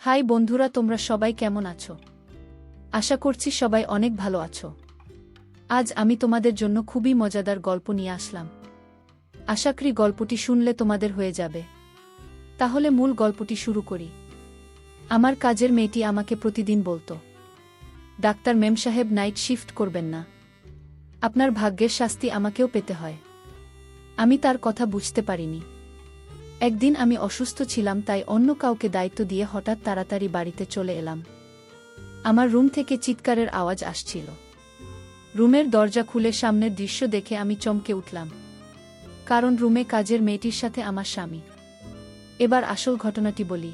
High বন্ধুরা, তোমরা সবাই কেমন আছো? আশা করছি সবাই অনেক ভালো আছো। আজ আমি তোমাদের জন্য খুবই মজাদার গল্প নিয়ে আসলাম। আশা করি গল্পটি শুনলে তোমাদের হয়ে যাবে। তাহলে মূল গল্পটি শুরু করি। আমার কাজের মেয়েটি আমাকে প্রতিদিন বলতো, ডাক্তার মেম সাহেব, নাইট শিফট করবেন না। আপনার ভাগ্যের শাস্তি আমাকেও পেতে হয়। আমি তার কথা বুঝতে পারিনি। একদিন আমি অসুস্থ ছিলাম, তাই অন্য কাউকে দায়িত্ব দিয়ে হঠাৎ তাড়াতাড়ি বাড়িতে চলে এলাম। আমার রুম থেকে চিৎকারের আওয়াজ আসছিল। রুমের দরজা খুলে সামনের দৃশ্য দেখে আমি চমকে উঠলাম, কারণ রুমে কাজের মেয়েটির সাথে আমার স্বামী। এবার আসল ঘটনাটি বলি।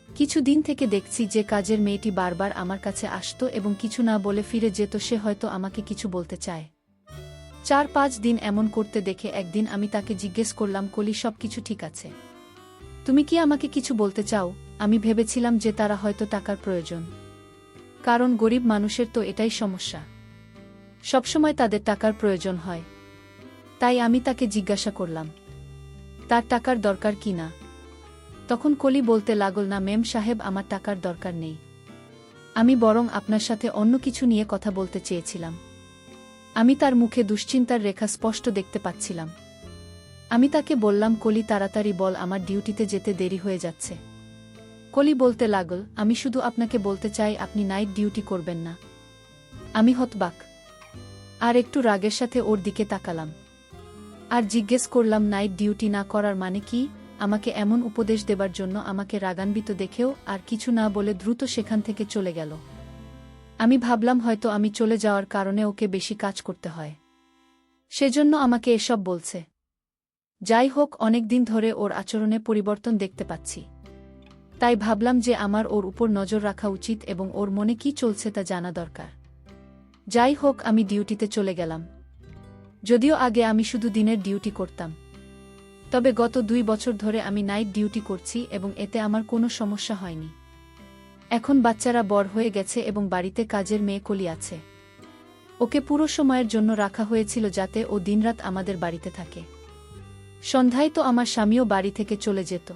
কিছুদিন থেকে দেখছি যে কাজের মেয়েটি বারবার আমার কাছে আসতো এবং কিছু না বলে ফিরে যেত। সে হয়তো আমাকে কিছু বলতে চায়। 4-5 দিন এমন করতে দেখে একদিন আমি তাকে জিজ্ঞেস করলাম, কলি, সব কিছু ঠিক আছে? তুমি কি আমাকে কিছু বলতে চাও? আমি ভেবেছিলাম যে তারা হয়তো টাকার প্রয়োজন, কারণ গরিব মানুষের তো এটাই সমস্যা, সবসময় তাদের টাকার প্রয়োজন হয়। তাই আমি তাকে জিজ্ঞাসা করলাম, তার টাকার দরকার কি না? তখন কলি বলতে লাগল, না মেম সাহেব, আমার টাকার দরকার নেই। আমি বরং আপনার সাথে অন্য কিছু নিয়ে কথা বলতে চেয়েছিলাম। আমি তার মুখে দুশ্চিন্তার রেখা স্পষ্ট দেখতে পাচ্ছিলাম। আমি তাকে বললাম, কলি, তাড়াতাড়ি বল, আমার ডিউটিতে যেতে দেরি হয়ে যাচ্ছে। কলি বলতে লাগল, আমি শুধু আপনাকে বলতে চাই আপনি নাইট ডিউটি করবেন না। আমি হতবাক আর একটু রাগের সাথে ওর দিকে তাকালাম আর জিজ্ঞেস করলাম, নাইট ডিউটি না করার মানে কি? আমাকে এমন উপদেশ দেবার জন্য আমাকে রাগান্বিত দেখেও আর কিছু না বলে দ্রুত সেখান থেকে চলে গেল। আমি ভাবলাম হয়তো আমি চলে যাওয়ার কারণে ওকে বেশি কাজ করতে হয়, সেজন্য আমাকে এসব বলছে। যাই হোক, অনেক দিন ধরে ওর আচরণে পরিবর্তন দেখতে পাচ্ছি, তাই ভাবলাম যে আমার ওর উপর নজর রাখা উচিত এবং ওর মনে কি চলছে তা জানা দরকার। যাই হোক, আমি ডিউটিতে চলে গেলাম। যদিও আগে আমি শুধু দিনের ডিউটি করতাম, তবে গত 2 বছর ধরে আমি নাইট ডিউটি করছি এবং এতে আমার কোনো সমস্যা হয়নি। এখন বাচ্চারা বড় হয়ে গেছে এবং বাড়িতে কাজের মেয়ে কলি আছে। ওকে পুরো সময়ের জন্য রাখা হয়েছিল যাতে ও দিনরাত আমাদের বাড়িতে থাকে। সন্ধ্যায় তো আমার স্বামীও বাড়ি থেকে চলে যেত,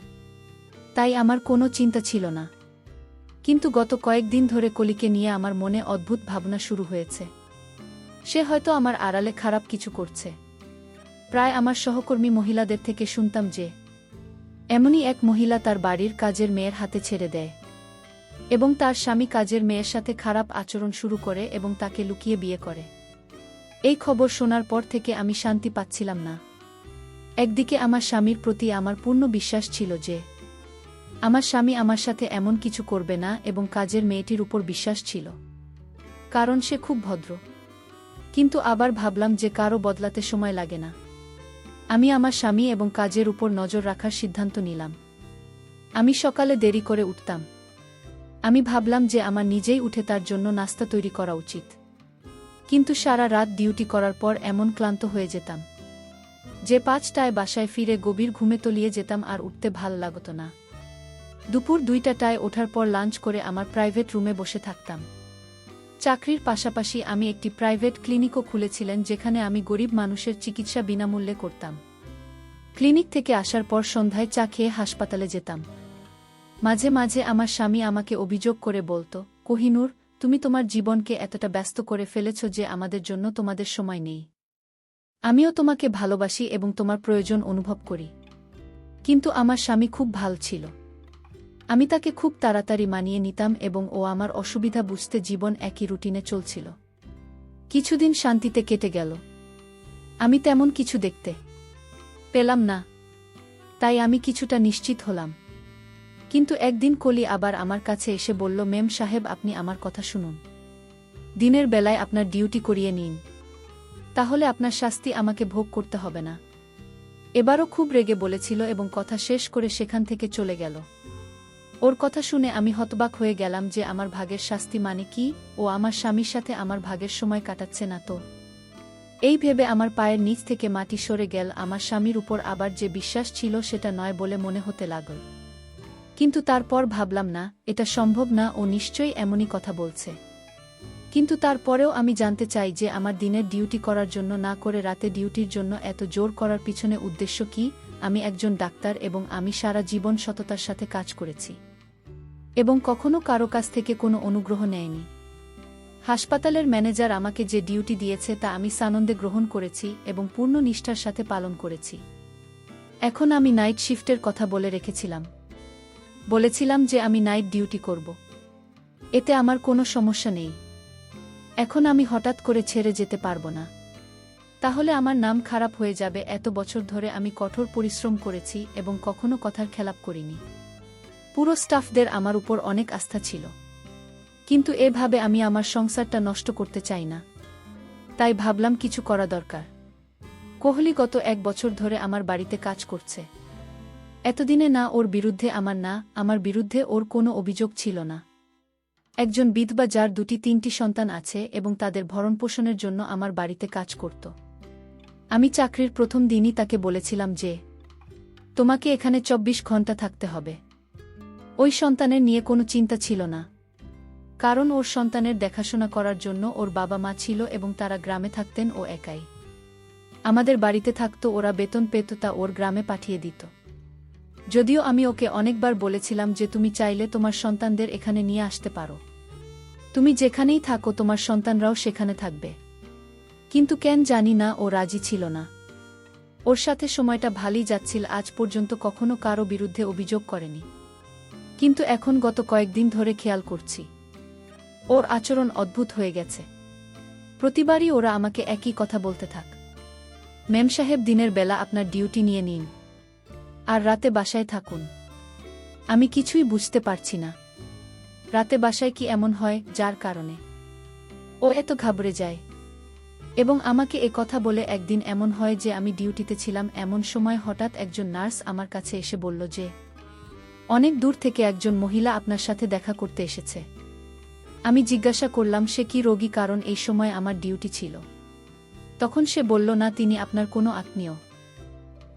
তাই আমার কোনো চিন্তা ছিল না। কিন্তু গত কয়েকদিন ধরে কলিকে নিয়ে আমার মনে অদ্ভুত ভাবনা শুরু হয়েছে। সে হয়তো আমার আড়ালে খারাপ কিছু করছে। প্রায় আমার সহকর্মী মহিলাদের থেকে শুনতাম যে এমনই এক মহিলা তার বাড়ির কাজের মেয়ের হাতে ছেড়ে দেয় এবং তার স্বামী কাজের মেয়ের সাথে খারাপ আচরণ শুরু করে এবং তাকে লুকিয়ে বিয়ে করে। এই খবর শোনার পর থেকে আমি শান্তি পাচ্ছিলাম না। একদিকে আমার স্বামীর প্রতি আমার পূর্ণ বিশ্বাস ছিল যে আমার স্বামী আমার সাথে এমন কিছু করবে না, এবং কাজের মেয়েটির উপর বিশ্বাস ছিল, কারণ সে খুব ভদ্র। কিন্তু আবার ভাবলাম যে কারও বদলাতে সময় লাগে না। আমি আমার স্বামী এবং কাজের উপর নজর রাখার সিদ্ধান্ত নিলাম। আমি সকালে দেরি করে উঠতাম। আমি ভাবলাম যে আমার নিজেই উঠে তার জন্য নাস্তা তৈরি করা উচিত। কিন্তু সারা রাত ডিউটি করার পর এমন ক্লান্ত হয়ে যেতাম যে 5টায় বাসায় ফিরে গভীর ঘুমে তলিয়ে যেতাম আর উঠতে ভাল লাগত না। দুপুর 2টায় ওঠার পর লাঞ্চ করে আমার প্রাইভেট রুমে বসে থাকতাম। চাকরির পাশাপাশি আমি একটি প্রাইভেট ক্লিনিকও খুলেছিলেন, যেখানে আমি গরিব মানুষের চিকিৎসা বিনামূল্যে করতাম। ক্লিনিক থেকে আসার পর সন্ধ্যায় চা খেয়ে হাসপাতালে যেতাম। মাঝে মাঝে আমার স্বামী আমাকে অভিযোগ করে বলতো, কোহিনূর, তুমি তোমার জীবনকে এতটা ব্যস্ত করে ফেলেছ যে আমাদের জন্য তোমাদের সময় নেই। আমিও তোমাকে ভালোবাসি এবং তোমার প্রয়োজন অনুভব করি। কিন্তু আমার স্বামী খুব ভালো ছিল। আমি তাকে খুব তাড়াতাড়ি মানিয়ে নিতাম এবং ও আমার অসুবিধা বুঝতে জীবন একই রুটিনে চলছিল। কিছুদিন শান্তিতে কেটে গেল। আমি তেমন কিছু দেখতে পেলাম না, তাই আমি কিছুটা নিশ্চিত হলাম। কিন্তু একদিন কলি আবার আমার কাছে এসে বলল, মেম সাহেব, আপনি আমার কথা শুনুন। দিনের বেলায় আপনার ডিউটি করিয়ে নিন, তাহলে আপনার শাস্তি আমাকে ভোগ করতে হবে না। এবারও খুব রেগে বলেছিল এবং কথা শেষ করে সেখান থেকে চলে গেল। ওর কথা শুনে আমি হতবাক হয়ে গেলাম যে আমার ভাগের শাস্তি মানে কি? ও আমার স্বামীর সাথে আমার ভাগের সময় কাটাচ্ছে না তো? এই ভেবে আমার পায়ের নিচ থেকে মাটি সরে গেল। আমার স্বামীর উপর আবার যে বিশ্বাস ছিল সেটা নয় বলে মনে হতে লাগল। কিন্তু তারপর ভাবলাম, না, এটা সম্ভব না, ও নিশ্চয়ই এমনই কথা বলছে। কিন্তু তারপরেও আমি জানতে চাই যে আমার দিনের ডিউটি করার জন্য না করে রাতে ডিউটির জন্য এত জোর করার পিছনে উদ্দেশ্য কি? আমি একজন ডাক্তার এবং আমি সারা জীবন সততার সাথে কাজ করেছি। এবং কখনো কারো কাছ থেকে কোনো অনুগ্রহ নেয়নি। হাসপাতালের ম্যানেজার আমাকে যে ডিউটি দিয়েছে তা আমি সানন্দে গ্রহণ করেছি এবং পূর্ণ নিষ্ঠার সাথে পালন করেছি। এখন আমি নাইট শিফটের কথা বলে রেখেছিলাম। বলেছিলাম যে আমি নাইট ডিউটি করব। এতে আমার কোনো সমস্যা নেই। এখন আমি হঠাৎ করে ছেড়ে যেতে পারব না। তাহলে আমার নাম খারাপ হয়ে যাবে। এত বছর ধরে আমি কঠোর পরিশ্রম করেছি এবং কখনো কথার খেলাপ করিনি। পুরো স্টাফদের আমার উপর অনেক আস্থা ছিল। কিন্তু এভাবে আমি আমার সংসারটা নষ্ট করতে চাই না। তাই ভাবলাম কিছু করা দরকার। কোহলি গত 1 বছর ধরে আমার বাড়িতে কাজ করছে। এতদিনে না ওর বিরুদ্ধে আমার বিরুদ্ধে ওর কোনো অভিযোগ ছিল না। একজন বিধবা যার 2-3টি সন্তান আছে এবং তাদের ভরণপোষণের জন্য আমার বাড়িতে কাজ করত। আমি চাকরির প্রথম দিনই তাকে বলেছিলাম যে তোমাকে এখানে 24 ঘন্টা থাকতে হবে। ওই সন্তানের নিয়ে কোনো চিন্তা ছিল না, কারণ ওর সন্তানের দেখাশোনা করার জন্য ওর বাবা মা ছিল এবং তারা গ্রামে থাকতেন, ও একাই আমাদের বাড়িতে থাকত। ওরা বেতন পেত, তা ওর গ্রামে পাঠিয়ে দিত। যদিও আমি ওকে অনেকবার বলেছিলাম যে তুমি চাইলে তোমার সন্তানদের এখানে নিয়ে আসতে পারো। তুমি যেখানেই থাকো তোমার সন্তানরাও সেখানে থাকবে। কিন্তু কেন জানি না ও রাজি ছিল না। ওর সাথে সময়টা ভালোই যাচ্ছিল, আজ পর্যন্ত কখনো কারো বিরুদ্ধে অভিযোগ করেনি। কিন্তু এখন গত কয়েকদিন ধরে খেয়াল করছি ওর আচরণ অদ্ভুত হয়ে গেছে। প্রতিবারই ওরা আমাকে একই কথা বলতে থাক, মেম সাহেব দিনের বেলা আপনার ডিউটি নিয়ে নিন আর রাতে বাসায় থাকুন। আমি কিছুই বুঝতে পারছি না রাতে বাসায় কি এমন হয় যার কারণে ও এত ঘাবড়ে যায়। এবং আমাকে কথা বলে একদিন এমন হয় যে আমি ডিউটিতে ছিলাম, এমন সময় হঠাৎ একজন নার্স আমার কাছে এসে বলল যে অনেক দূর থেকে একজন মহিলা আপনার সাথে দেখা করতে এসেছে। আমি জিজ্ঞাসা করলাম সে কি রোগী, কারণ এই সময় আমার ডিউটি ছিল। তখন সে বলল না, তিনি আপনার কোনো আত্মীয়।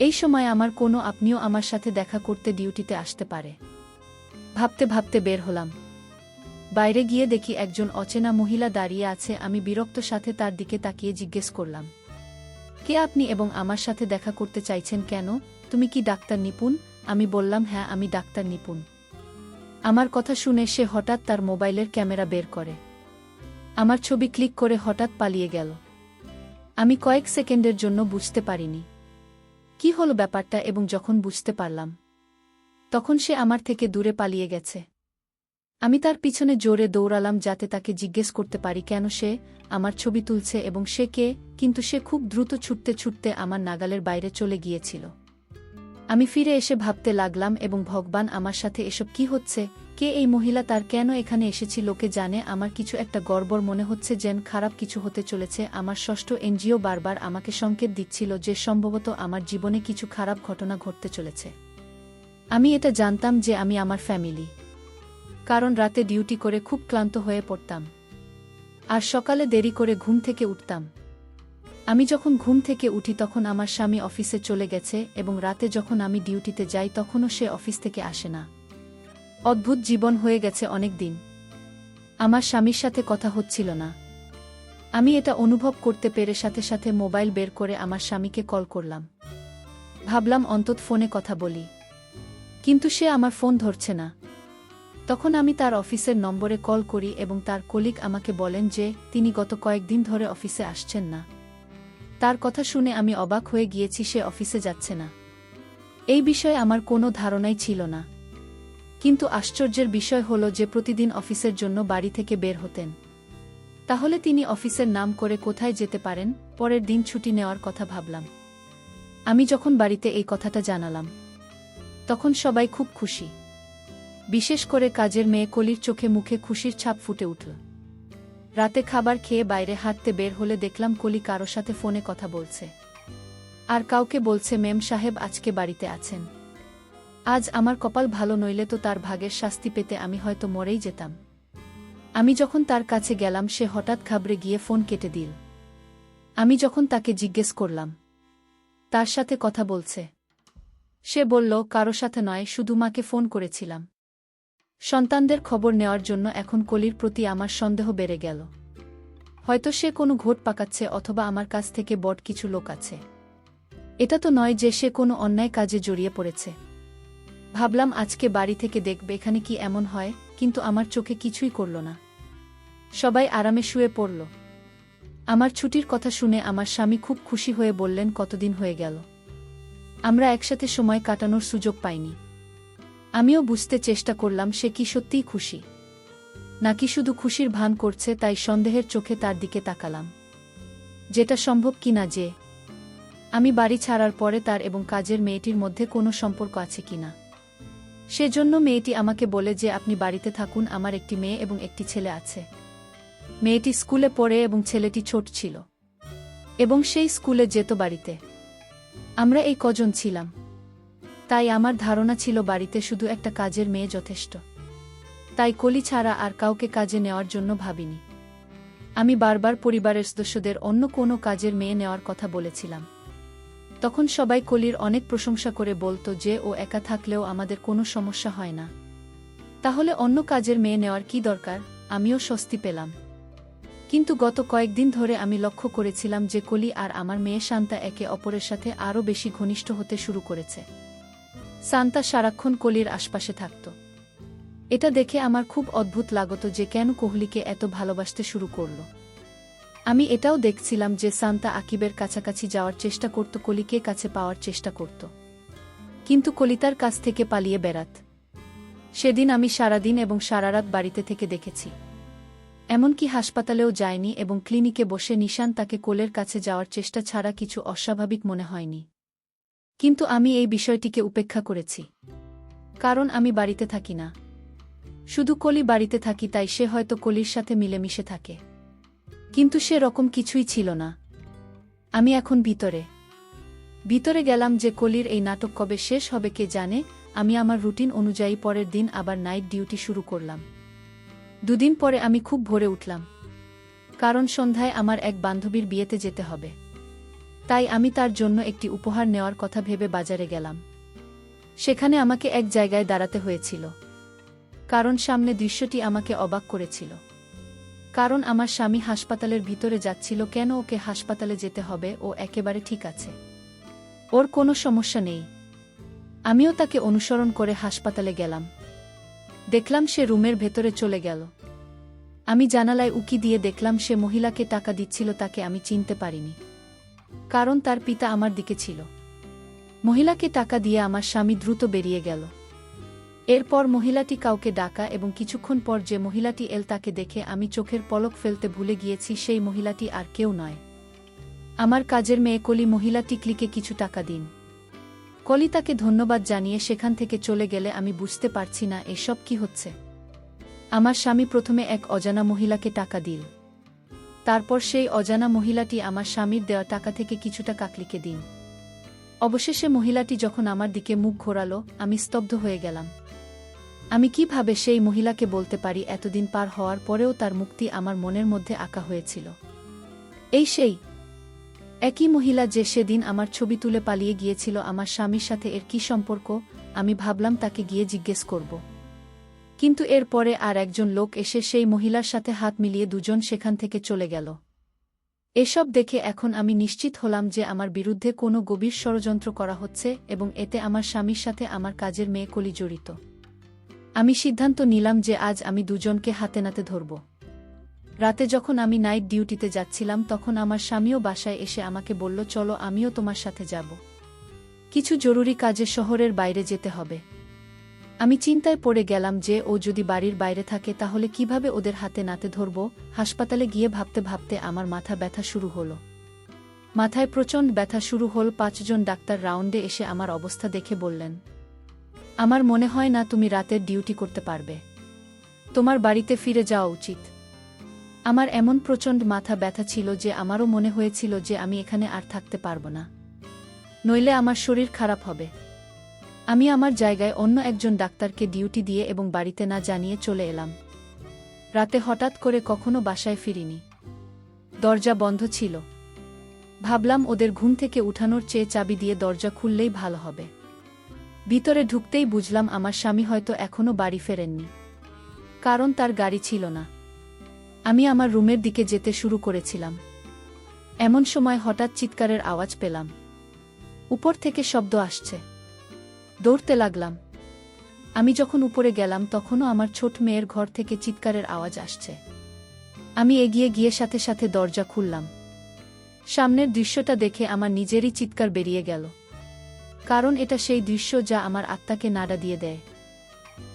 এই সময় আমার কোনো আত্মীয় আমার সাথে দেখা করতে ডিউটিতে আসতে পারে। ভাবতে ভাবতে বের হলাম। বাইরে গিয়ে দেখি একজন অচেনা মহিলা দাঁড়িয়ে আছে। আমি বিরক্ত সাথে তার দিকে তাকিয়ে জিজ্ঞেস করলাম, কে আপনি এবং আমার সাথে দেখা করতে চাইছেন কেন? তুমি কি ডাক্তার নিপুণ? আমি বললাম, হ্যাঁ আমি ডাক্তার নিপুণ। আমার কথা শুনে সে হঠাৎ তার মোবাইলের ক্যামেরা বের করে আমার ছবি ক্লিক করে হঠাৎ পালিয়ে গেল। আমি কয়েক সেকেন্ডের জন্য বুঝতে পারিনি কি হলো ব্যাপারটা, এবং যখন বুঝতে পারলাম তখন সে আমার থেকে দূরে পালিয়ে গেছে। আমি তার পিছনে জোরে দৌড়ালাম যাতে তাকে জিজ্ঞেস করতে পারি কেন সে আমার ছবি তুলছে এবং সে কে, কিন্তু সে খুব দ্রুত ছুটতে ছুটতে আমার নাগালের বাইরে চলে গিয়েছিল। আমি ফিরে এসে ভাবতে লাগলাম, এবং ভগবান, আমার সাথে এসব কি হচ্ছে? কে এই মহিলা? তার কেন এখানে এসেছি? লোকে জানে আমার কিছু একটা গড়বড় মনে হচ্ছে, যেন খারাপ কিছু হতে চলেছে। আমার ষষ্ঠ এনজিও বারবার আমাকে সংকেত দিচ্ছিল যে সম্ভবত আমার জীবনে কিছু খারাপ ঘটনা ঘটতে চলেছে। আমি এটা জানতাম যে আমি আমার ফ্যামিলি, কারণ রাতে ডিউটি করে খুব ক্লান্ত হয়ে পড়তাম আর সকালে দেরি করে ঘুম থেকে উঠতাম। আমি যখন ঘুম থেকে উঠি তখন আমার স্বামী অফিসে চলে গেছে এবং রাতে যখন আমি ডিউটিতে যাই তখনও সে অফিস থেকে আসে না। অদ্ভুত জীবন হয়ে গেছে অনেক দিন। আমার স্বামীর সাথে কথা হচ্ছিল না। আমি এটা অনুভব করতে পেরে সাথে সাথে মোবাইল বের করে আমার স্বামীকে কল করলাম। ভাবলাম অন্তত ফোনে কথা বলি, কিন্তু সে আমার ফোন ধরছে না। তখন আমি তার অফিসের নম্বরে কল করি এবং তার কলিগ আমাকে বলেন যে তিনি গত কয়েকদিন ধরে অফিসে আসছেন না। তার কথা শুনে আমি অবাক হয়ে গিয়েছি, সে অফিসে যাচ্ছে না। এই বিষয়ে আমার কোনো ধারণাই ছিল না। কিন্তু আশ্চর্যের বিষয় হলো যে প্রতিদিন অফিসের জন্য বাড়ি থেকে বের হতেন। তাহলে তিনি অফিসের নাম করে কোথায় যেতে পারেন? পরের দিন ছুটি নেওয়ার কথা ভাবলাম। আমি যখন বাড়িতে এই কথাটা জানালাম তখন সবাই খুব খুশি। বিশেষ করে কাজের মেয়ে কলির চোখে মুখে খুশির ছাপ ফুটে উঠল। রাতে খাবার খেয়ে বাইরে হাঁটতে বের হলে দেখলাম কলি কারো সাথে ফোনে কথা বলছে আর কাউকে বলছে মেম সাহেব আজকে বাড়িতে আছেন। আজ আমার কপাল ভালো, নইলে তো তার ভাগের শাস্তি পেতে আমি হয়তো মরেই যেতাম। আমি যখন তার কাছে গেলাম সে হঠাৎ ঘাবড়ে গিয়ে ফোন কেটে দিল। আমি যখন তাকে জিজ্ঞেস করলাম তার সাথে কথা বলছে, সে বলল কারো সাথে নয়, শুধু মাকে ফোন করেছিলাম। সন্তানদের খবর নেওয়ার জন্য এখন কলির প্রতি আমার সন্দেহ বেড়ে গেল। হয়তো সে কোনো ঘোট পাকাচ্ছে, অথবা আমার কাছ থেকে বড় কিছু লোক আছে। এটা তো নয় যে সে কোনো অন্যায় কাজে জড়িয়ে পড়েছে। ভাবলাম আজকে বাড়ি থেকে দেখবে এখানে কি এমন হয়। কিন্তু আমার চোখে কিছুই করল না। সবাই আরামে শুয়ে পড়ল। আমার ছুটির কথা শুনে আমার স্বামী খুব খুশি হয়ে বললেন, কতদিন হয়ে গেল আমরা একসাথে সময় কাটানোর সুযোগ পাইনি। আমিও বুঝতে চেষ্টা করলাম সে কি সত্যিই খুশি, নাকি শুধু খুশির ভান করছে, তাই সন্দেহের চোখে তার দিকে তাকালাম। যেটা সম্ভব কিনা যে আমি বাড়ি ছাড়ার পরে তার এবং কাজের মেয়েটির মধ্যে কোনো সম্পর্ক আছে কিনা। সেজন্য মেয়েটি আমাকে বলে যে আপনি বাড়িতে থাকুন, আমার একটি মেয়ে এবং একটি ছেলে আছে। মেয়েটি স্কুলে পড়ে এবং ছেলেটি ছোট ছিল এবং সেই স্কুলে যেত বাড়িতে। আমরা এই কজন ছিলাম, তাই আমার ধারণা ছিল বাড়িতে শুধু একটা কাজের মেয়ে যথেষ্ট। তাই কলি ছাড়া আর কাউকে কাজে নেওয়ার জন্য ভাবিনি। আমি বারবার পরিবারের সদস্যদের অন্য কোনো কাজের মেয়ে নেওয়ার কথা বলেছিলাম। তখন সবাই কলির অনেক প্রশংসা করে বলতো যে ও একা থাকলেও আমাদের কোনো সমস্যা হয় না, তাহলে অন্য কাজের মেয়ে নেওয়ার কি দরকার। আমিও স্বস্তি পেলাম। কিন্তু গত কয়েকদিন ধরে আমি লক্ষ্য করেছিলাম যে কলি আর আমার মেয়ে শান্তা একে অপরের সাথে আরও বেশি ঘনিষ্ঠ হতে শুরু করেছে। শান্তা সারাক্ষণ কলির আশপাশে থাকত। এটা দেখে আমার খুব অদ্ভুত লাগত যে কেন কোহলিকে এত ভালোবাসতে শুরু করল। আমি এটাও দেখছিলাম যে শান্তা আকিবের কাছাকাছি যাওয়ার চেষ্টা করত, কলিকে কাছে পাওয়ার চেষ্টা করত, কিন্তু কলি তার কাছ থেকে পালিয়ে বেড়াত। সেদিন আমি সারাদিন এবং সারারাত বাড়িতে থেকে দেখেছি, এমনকি হাসপাতালেও যায়নি এবং ক্লিনিকে বসে নিশান তাকে কোলের কাছে যাওয়ার চেষ্টা ছাড়া কিছু অস্বাভাবিক মনে হয়নি। কিন্তু আমি এই বিষয়টিকে উপেক্ষা করেছি, কারণ আমি বাড়িতে থাকি না, শুধু কলি বাড়িতে থাকি, তাই সে হয়তো কলির সাথে মিলেমিশে থাকে। কিন্তু সে রকম কিছুই ছিল না। আমি এখন ভিতরে গেলাম যে কলির এই নাটক কবে শেষ হবে কে জানে। আমি আমার রুটিন অনুযায়ী পরের দিন আবার নাইট ডিউটি শুরু করলাম। দুদিন পরে আমি খুব ভোরে উঠলাম, কারণ সন্ধ্যায় আমার এক বান্ধবীর বিয়েতে যেতে হবে। তাই আমি তার জন্য একটি উপহার নেওয়ার কথা ভেবে বাজারে গেলাম। সেখানে আমাকে এক জায়গায় দাঁড়াতে হয়েছিল, কারণ সামনে দৃশ্যটি আমাকে অবাক করেছিল। কারণ আমার স্বামী হাসপাতালের ভিতরে যাচ্ছিল। কেন ওকে হাসপাতালে যেতে হবে? ও একেবারে ঠিক আছে, ওর কোনো সমস্যা নেই। আমিও তাকে অনুসরণ করে হাসপাতালে গেলাম। দেখলাম সে রুমের ভেতরে চলে গেল। আমি জানালায় উকি দিয়ে দেখলাম সে মহিলাকে টাকা দিচ্ছিল, তাকে আমি চিনতে পারিনি, কারণ তার পিতা আমার দিকে ছিল। মহিলাকে টাকা দিয়ে আমার স্বামী দ্রুত বেরিয়ে গেল। এরপর মহিলাটি কাউকে ডাকা এবং কিছুক্ষণ পর যে মহিলাটি এল তাকে দেখে আমি চোখের পলক ফেলতে ভুলে গিয়েছি সেই মহিলাটি আর কেউ নয়, আমার কাজের মেয়ে কলি। মহিলাটি ক্লিকে কিছু টাকা দিন। কলি তাকে ধন্যবাদ জানিয়ে সেখান থেকে চলে গেলে আমি বুঝতে পারছি না এসব কি হচ্ছে। আমার স্বামী প্রথমে এক অজানা মহিলাকে টাকা দিল, তারপর সেই অজানা মহিলাটি আমার স্বামীর দেওয়া টাকা থেকে কিছুটা কাকলিকে দিন। অবশেষে মহিলাটি যখন আমার দিকে মুখ ঘোরালো, আমি স্তব্ধ হয়ে গেলাম। আমি কিভাবে সেই মহিলাকে বলতে পারি এতদিন পার হওয়ার পরেও তার মুক্তি আমার মনের মধ্যে আঁকা হয়েছিল? এই সেই একই মহিলা যে সেদিন আমার ছবি তুলে পালিয়ে গিয়েছিল। আমার স্বামীর সাথে এর কি সম্পর্ক? আমি ভাবলাম তাকে গিয়ে জিজ্ঞেস করব, কিন্তু এরপরে আর একজন লোক এসে সেই মহিলার সাথে হাত মিলিয়ে দুজন সেখান থেকে চলে গেল। এসব দেখে এখন আমি নিশ্চিত হলাম যে আমার বিরুদ্ধে কোনো গভীর ষড়যন্ত্র করা হচ্ছে এবং এতে আমার স্বামীর সাথে আমার কাজের মেয়ে কলি জড়িত। আমি সিদ্ধান্ত নিলাম যে আজ আমি দুজনকে হাতে নাতে ধরব। রাতে যখন আমি নাইট ডিউটিতে যাচ্ছিলাম তখন আমার স্বামীও বাসায় এসে আমাকে বলল, চলো আমিও তোমার সাথে যাব, কিছু জরুরি কাজে শহরের বাইরে যেতে হবে। আমি চিন্তায় পড়ে গেলাম যে ও যদি বাড়ির বাইরে থাকে তাহলে কিভাবে ওদের হাতে নাতে ধরব। হাসপাতালে গিয়ে ভাবতে ভাবতে আমার মাথা ব্যথা শুরু হলো। মাথায় প্রচণ্ড ব্যথা শুরু হল। 5 জন ডাক্তার রাউন্ডে এসে আমার অবস্থা দেখে বললেন, আমার মনে হয় না তুমি রাতের ডিউটি করতে পারবে, তোমার বাড়িতে ফিরে যাওয়া উচিত। আমার এমন প্রচণ্ড মাথা ব্যথা ছিল যে আমারও মনে হয়েছিল যে আমি এখানে আর থাকতে পারবো না, নইলে আমার শরীর খারাপ হবে। আমি আমার জায়গায় অন্য একজন ডাক্তারকে ডিউটি দিয়ে এবং বাড়িতে না জানিয়ে চলে এলাম। রাতে হঠাৎ করে কখনো বাসায় ফিরিনি। দরজা বন্ধ ছিল। ভাবলাম ওদের ঘুম থেকে উঠানোর চেয়ে চাবি দিয়ে দরজা খুললেই ভালো হবে। ভিতরে ঢুকতেই বুঝলাম আমার স্বামী হয়তো এখনও বাড়ি ফেরেননি, কারণ তার গাড়ি ছিল না। আমি আমার রুমের দিকে যেতে শুরু করেছিলাম, এমন সময় হঠাৎ চিৎকারের আওয়াজ পেলাম। উপর থেকে শব্দ আসছে। দৌড়তে লাগলাম। আমি যখন উপরে গেলাম তখনও আমার ছোট মেয়ের ঘর থেকে চিৎকারের আওয়াজ আসছে। আমি এগিয়ে গিয়ে সাথে সাথে দরজা খুললাম। সামনের দৃশ্যটা দেখে আমার নিজেরই চিৎকার বেরিয়ে গেল, কারণ এটা সেই দৃশ্য যা আমার আত্মাকে নাড়া দিয়ে দেয়।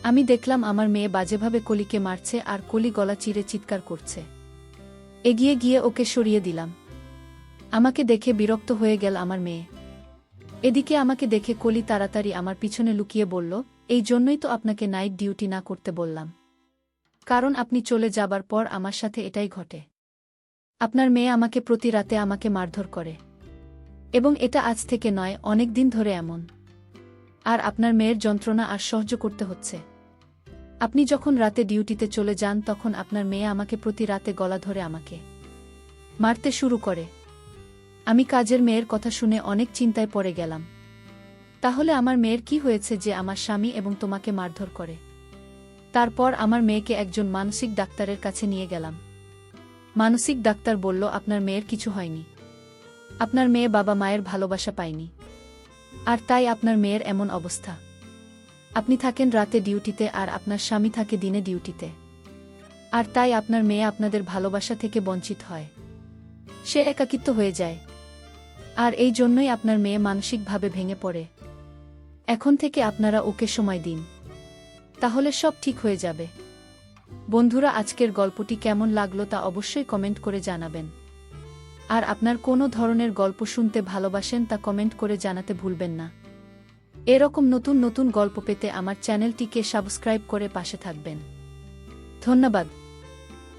আমি দেখলাম আমার মেয়ে বাজেভাবে কলিকে মারছে আর কলি গলা চিরে চিৎকার করছে। এগিয়ে গিয়ে ওকে সরিয়ে দিলাম। আমাকে দেখে বিরক্ত হয়ে গেল আমার মেয়ে। এদিকে আমাকে দেখে কলি তাড়াতাড়ি আমার পিছনে লুকিয়ে বলল, এই জন্যই তো আপনাকে নাইট ডিউটি না করতে বললাম, কারণ আপনি চলে যাবার পর আমার সাথে এটাই ঘটে। আপনার মেয়ে আমাকে প্রতি রাতে আমাকে মারধর করে, এবং এটা আজ থেকে নয়, অনেক দিন ধরে এমন। আর আপনার মেয়ের যন্ত্রণা আর সহ্য করতে হচ্ছে। আপনি যখন রাতে ডিউটিতে চলে যান তখন আপনার মেয়ে আমাকে প্রতি রাতে গলা ধরে আমাকে মারতে শুরু করে। আমি কাজের মেয়ের কথা শুনে অনেক চিন্তায় পড়ে গেলাম। তাহলে আমার মেয়ের কি হয়েছে যে আমার স্বামী এবং তোমাকে মারধর করে? তারপর আমার মেয়েকে একজন মানসিক ডাক্তারের কাছে নিয়ে গেলাম। মানসিক ডাক্তার বলল, আপনার মেয়ের কিছু হয়নি। আপনার মেয়ে বাবা মায়ের ভালোবাসা পায়নি, আর তাই আপনার মেয়ের এমন অবস্থা। আপনি থাকেন রাতে ডিউটিতে আর আপনার স্বামী থাকে দিনে ডিউটিতে, আর তাই আপনার মেয়ে আপনাদের ভালোবাসা থেকে বঞ্চিত হয়। সে একাকিত্ব হয়ে যায়, আর এই জন্যই আপনার মেয়ে মানসিকভাবে ভেঙে পড়ে। এখন থেকে আপনারা ওকে সময় দিন, তাহলে সব ঠিক হয়ে যাবে। বন্ধুরা, আজকের গল্পটি কেমন লাগলো তা অবশ্যই কমেন্ট করে জানাবেন। আর আপনার কোনো ধরনের গল্প শুনতে ভালোবাসেন তা কমেন্ট করে জানাতে ভুলবেন না। এরকম নতুন নতুন গল্প পেতে আমার চ্যানেলটিকে সাবস্ক্রাইব করে পাশে থাকবেন। ধন্যবাদ।